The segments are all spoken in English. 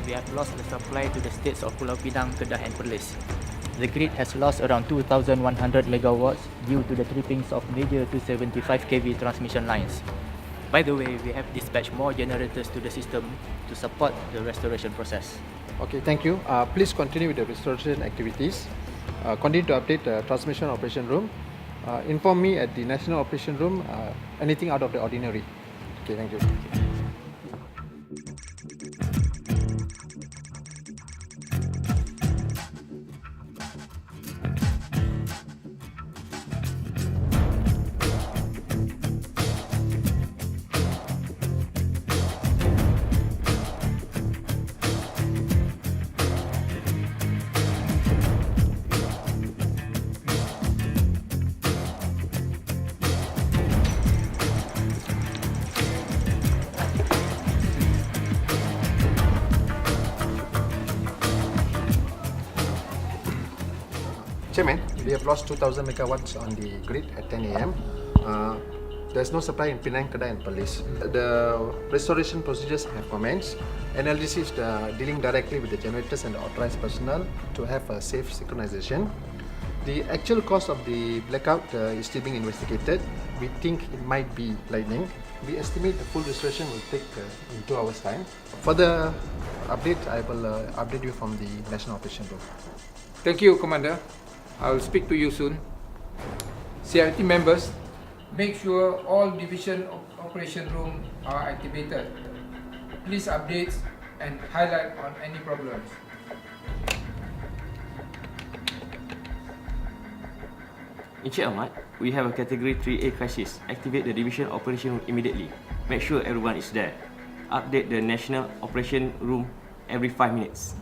We have lost the supply to the states of Pulau Pinang, Kedah and Perlis. The grid has lost around 2,100 megawatts due to the trippings of major 275 kV transmission lines. By the way, we have dispatched more generators to the system to support the restoration process. Okay, thank you. Please continue with the restoration activities. Continue to update the transmission operation room. Inform me at the national operation room anything out of the ordinary. Okay, thank you. Chairman, we have lost 2,000 megawatts on the grid at 10 a.m. There's no supply in Penang, Kedah and Perlis. The restoration procedures have commenced. NLDC is dealing directly with the generators and the authorized personnel to have a safe synchronization. The actual cause of the blackout is still being investigated. We think it might be lightning. We estimate the full restoration will take in 2 hours' time. For the update, I will update you from the National Operation Room. Thank you, Commander. I will speak to you soon. CRT members, make sure all division operation room are activated. Please update and highlight on any problems. Encik Ahmad, we have a category 3A crisis. Activate the division operation room immediately. Make sure everyone is there. Update the national operation room every 5 minutes.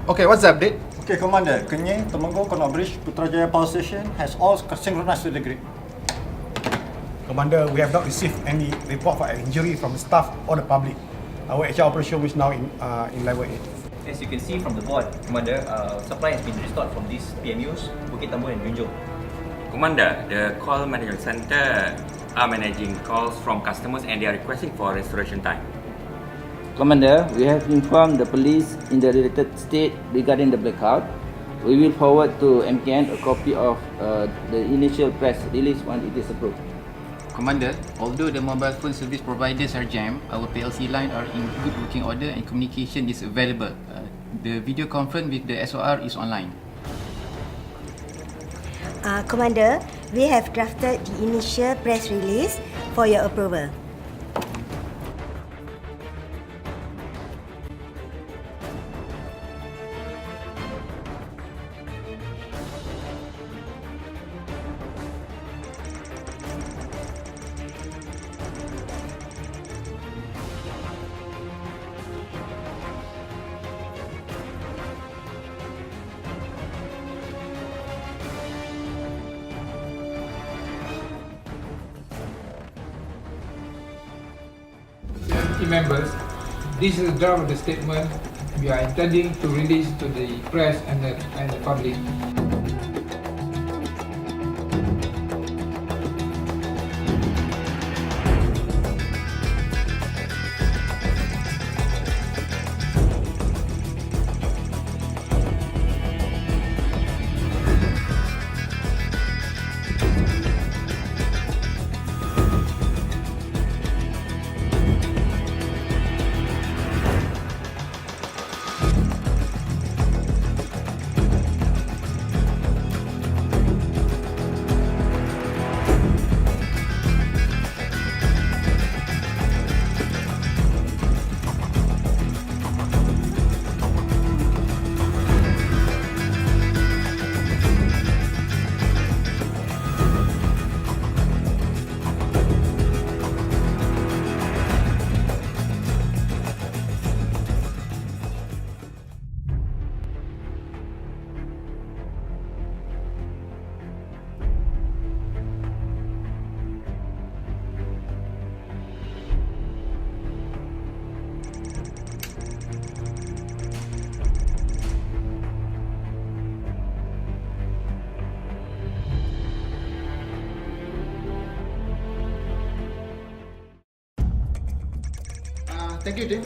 Okay, what's the update? Okay, Commander. Kenying, Temanggung, Connaught Bridge, Putrajaya Power Station has all synchronized to the grid. Commander, we have not received any report for injury from the staff or the public. Our HR operation is now in level 8. As you can see from the board, Commander, supply has been restored from these PMUs, Bukit Tambun and Junjung. Commander, the call management center are managing calls from customers and they are requesting for restoration time. Commander, we have informed the police in the related state regarding the blackout. We will forward to MKN a copy of the initial press release once it is approved. Commander, although the mobile phone service providers are jammed, our PLC line are in good working order and communication is available. The video conference with the SOR is online. Commander, we have drafted the initial press release for your approval. CMT members, this is a draft of the statement we are intending to release to the press and the public. Thank you, Tim.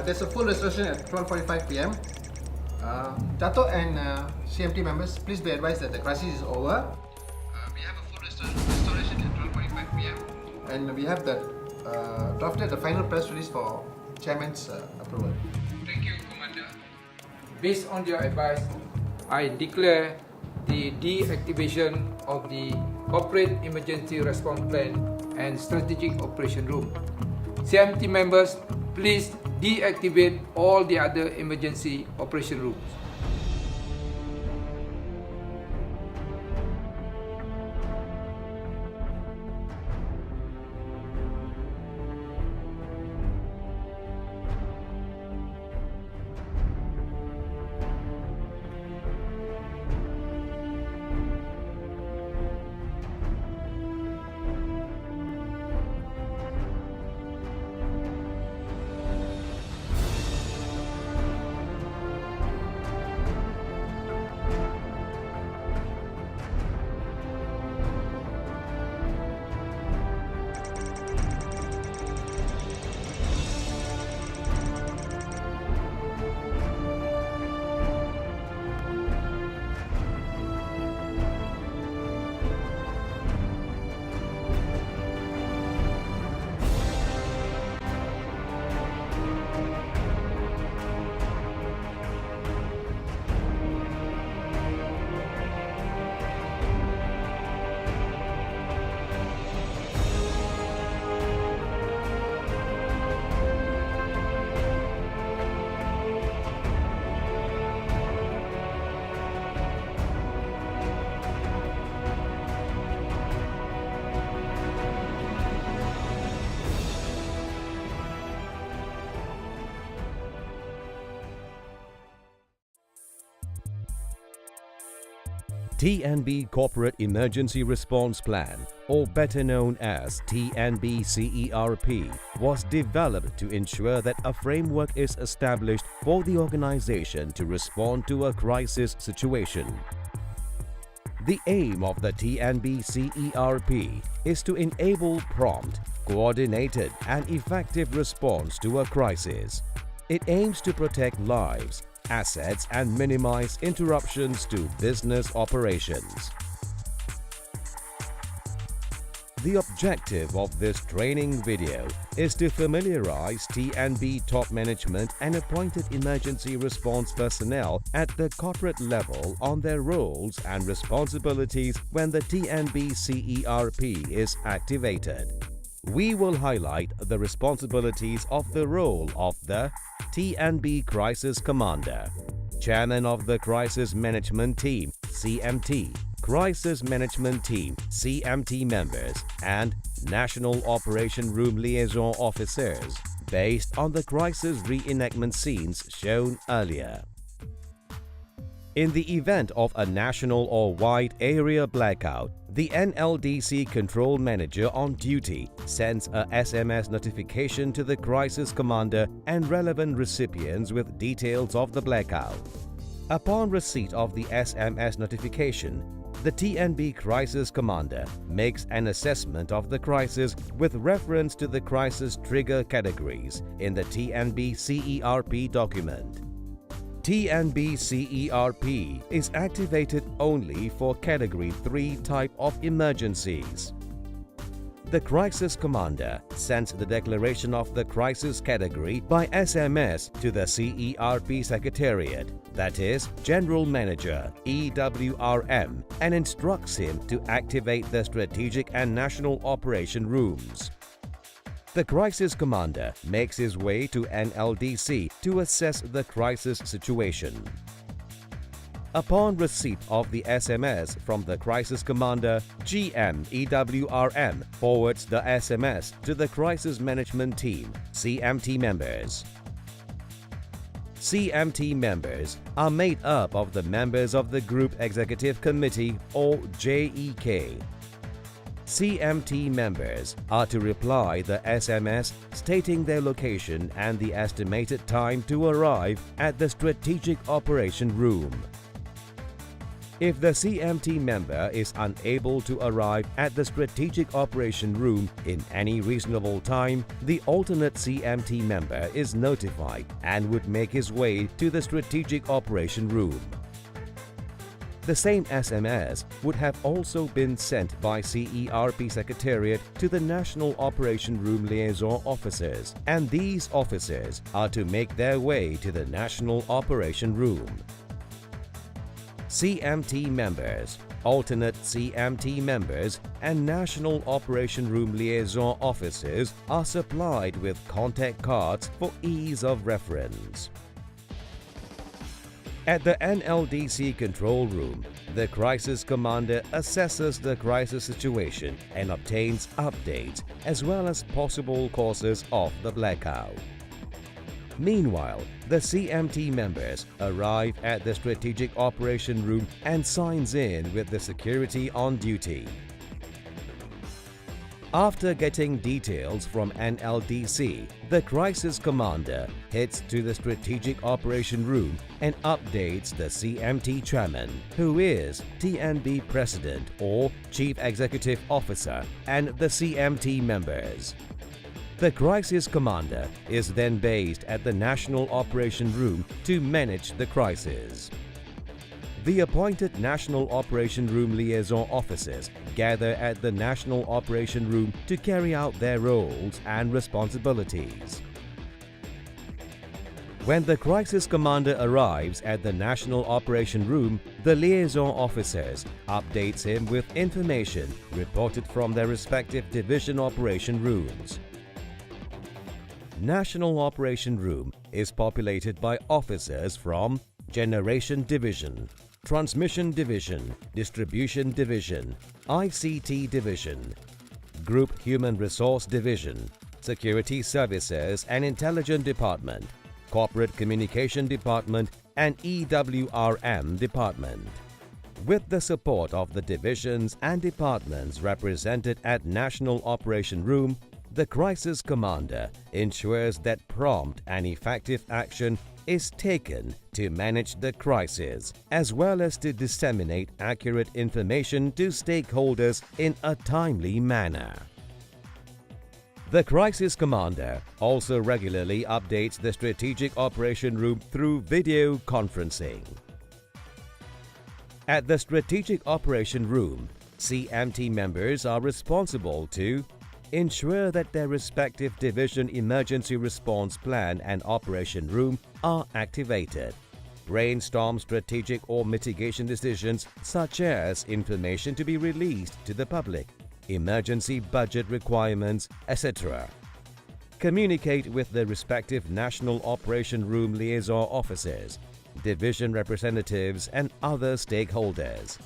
There's a full restoration at 12:45 p.m. Dato and CMT members, please be advised that the crisis is over. We have a full restoration at 12:45 p.m. and we have drafted the final press release for Chairman's approval. Thank you, Commander. Based on your advice, I declare the deactivation of the Corporate Emergency Response Plan and Strategic Operation Room. CMT members, please deactivate all the other emergency operation rooms. TNB Corporate Emergency Response Plan, or better known as TNB-CERP, was developed to ensure that a framework is established for the organization to respond to a crisis situation. The aim of the TNB-CERP is to enable prompt, coordinated and effective response to a crisis. It aims to protect lives, assets and minimize interruptions to business operations. The objective of this training video is to familiarize TNB top management and appointed emergency response personnel at the corporate level on their roles and responsibilities when the TNB-CERP is activated. We will highlight the responsibilities of the role of the TNB Crisis Commander, Chairman of the Crisis Management Team (CMT), Crisis Management Team (CMT) members, and National Operation Room Liaison Officers, based on the crisis reenactment scenes shown earlier. In the event of a national or wide area blackout, the NLDC Control Manager on duty sends a SMS notification to the Crisis Commander and relevant recipients with details of the blackout. Upon receipt of the SMS notification, the TNB Crisis Commander makes an assessment of the crisis with reference to the crisis trigger categories in the TNB-CERP document. TNB-CERP is activated only for Category 3 type of emergencies. The Crisis Commander sends the declaration of the crisis category by SMS to the CERP Secretariat, that is, General Manager, EWRM, and instructs him to activate the Strategic and National Operation Rooms. The Crisis Commander makes his way to NLDC to assess the crisis situation. Upon receipt of the SMS from the Crisis Commander, GM EWRM forwards the SMS to the Crisis Management Team, CMT members. CMT members are made up of the members of the Group Executive Committee or JEK. CMT members are to reply the SMS stating their location and the estimated time to arrive at the Strategic Operation Room. If the CMT member is unable to arrive at the Strategic Operation Room in any reasonable time, the alternate CMT member is notified and would make his way to the Strategic Operation Room. The same SMS would have also been sent by CERP Secretariat to the National Operation Room Liaison Officers, and these officers are to make their way to the National Operation Room. CMT members, alternate CMT members, and National Operation Room Liaison Officers are supplied with contact cards for ease of reference. At the NLDC control room, the Crisis Commander assesses the crisis situation and obtains updates as well as possible causes of the blackout. Meanwhile, the CMT members arrive at the Strategic Operation Room and signs in with the security on duty. After getting details from NLDC, the Crisis Commander heads to the Strategic Operation Room and updates the CMT Chairman, who is TNB President or Chief Executive Officer, and the CMT members. The Crisis Commander is then based at the National Operation Room to manage the crisis. The appointed National Operation Room Liaison Officers gather at the National Operation Room to carry out their roles and responsibilities. When the Crisis Commander arrives at the National Operation Room, the Liaison Officers updates him with information reported from their respective Division Operation Rooms. National Operation Room is populated by officers from Generation Division, Transmission Division, Distribution Division, ICT Division, Group Human Resource Division, Security Services and Intelligence Department, Corporate Communication Department, and EWRM Department. With the support of the divisions and departments represented at National Operation Room, the Crisis Commander ensures that prompt and effective action is taken to manage the crisis, as well as to disseminate accurate information to stakeholders in a timely manner. The Crisis Commander also regularly updates the Strategic Operation Room through video conferencing. At the Strategic Operation Room, CMT members are responsible to ensure that their respective division emergency response plan and operation room are activated, brainstorm strategic or mitigation decisions such as information to be released to the public, emergency budget requirements, etc. Communicate with the respective National Operation Room liaison officers, division representatives and other stakeholders.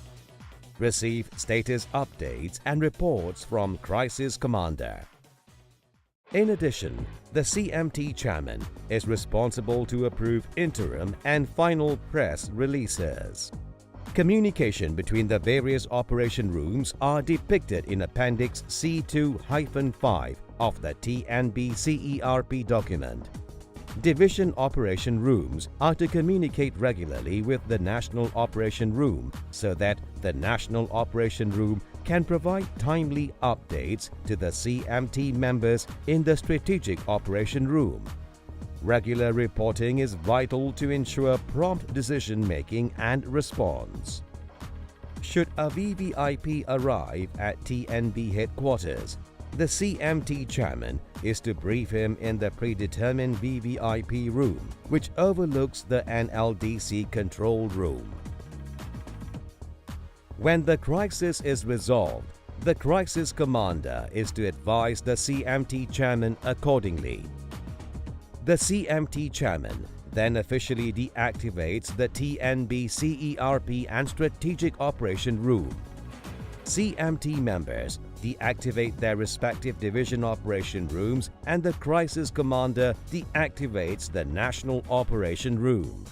Receive status updates and reports from Crisis Commander. In addition, the CMT Chairman is responsible to approve interim and final press releases. Communication between the various operation rooms are depicted in Appendix C2-5 of the TNB-CERP document. Division operation rooms are to communicate regularly with the National Operation Room so that the National Operation Room can provide timely updates to the CMT members in the Strategic Operation Room. Regular reporting is vital to ensure prompt decision-making and response. Should a VVIP arrive at TNB headquarters, the CMT chairman is to brief him in the predetermined VVIP room, which overlooks the NLDC control room. When the crisis is resolved, the crisis commander is to advise the CMT chairman accordingly. The CMT chairman then officially deactivates the TNB-CERP and Strategic Operation Room. CMT members deactivate their respective division operation rooms and the crisis commander deactivates the National Operation Room.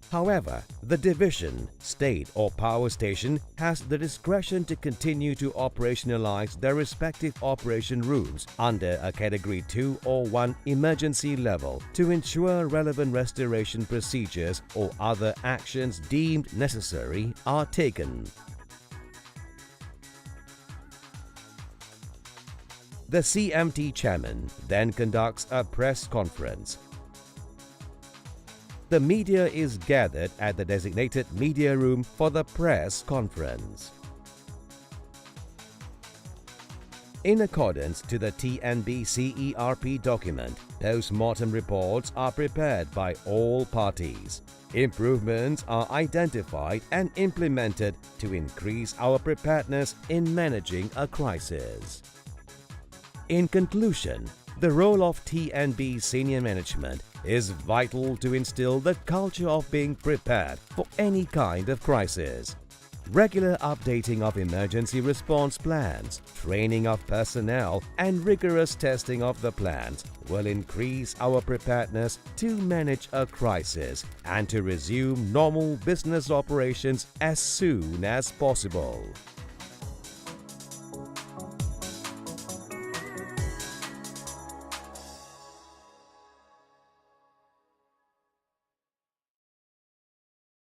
However, the division, state or power station has the discretion to continue to operationalize their respective operation rooms under a Category 2 or 1 emergency level to ensure relevant restoration procedures or other actions deemed necessary are taken. The CMT chairman then conducts a press conference. The media is gathered at the designated media room for the press conference. In accordance to the TNB-CERP document, post-mortem reports are prepared by all parties. Improvements are identified and implemented to increase our preparedness in managing a crisis. In conclusion, the role of TNB senior management is vital to instill the culture of being prepared for any kind of crisis. Regular updating of emergency response plans, training of personnel, and rigorous testing of the plans will increase our preparedness to manage a crisis and to resume normal business operations as soon as possible.